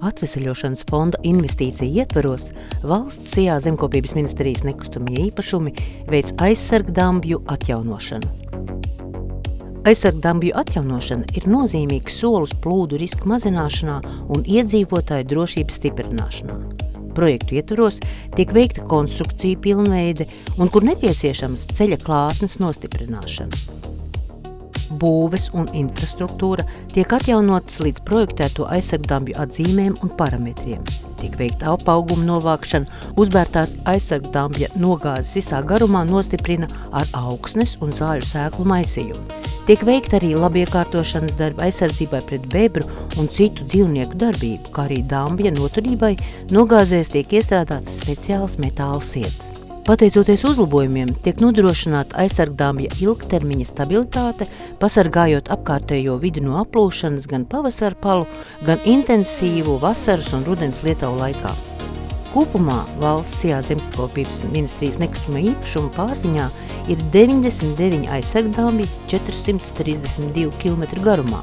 Atveseļošanas fonda investīciju ietvaros valsts Sijā zemkopības ministrijas nekustamie īpašumi veic aizsargdambju atjaunošanu. Aizsargdambju atjaunošana ir nozīmīgs solis plūdu riska mazināšanā un iedzīvotāju drošības stiprināšanā. Projektu ietvaros tiek veikta konstrukcija pilnveide un, kur nepieciešams, ceļa klātnes nostiprināšana. Būves un infrastruktūra tiek atjaunotas līdz projektēto aizsargdambju atzīmēm un parametriem. Tiek veikta apauguma novākšana, uzbērtās aizsargdambja nogāzes visā garumā nostiprina ar augsnes un zāļu sēklu maisījumu. Tiek veikta arī labiekārtošanas darba aizsardzībai pret bebru un citu dzīvnieku darbību, kā arī dambja noturībai nogāzēs tiek iestrādāts speciāls metāla siets. Pateicoties uzlabojumiem, tiek nodrošināta aizsargdambja ilgtermiņa stabilitāte, pasargājot apkārtējo vidi no aplūšanas gan pavasara palu, gan intensīvu vasaras un rudens lietavu laikā. Kopumā valsts Sijā zemkopības ministrijas nekustamā īpašuma pārziņā ir 99 aizsargdambji 432 km garumā.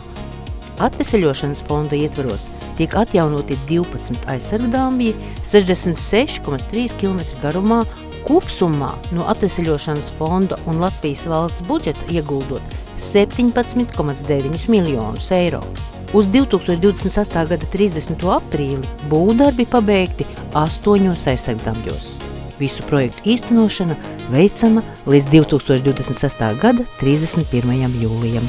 Atveseļošanas fonda ietvaros tiek atjaunoti 12 aizsargdambji 66,3 km garumā. Kopsummā no atveseļošanas fonda un Latvijas valsts budžeta ieguldot 17,9 miljonus eiro. Uz 2028. gada 30. aprīli būvdarbi pabeigti 8 aizsargdambjos. Visu projektu īstenošana veicama līdz 2026. gada 31. jūlijam.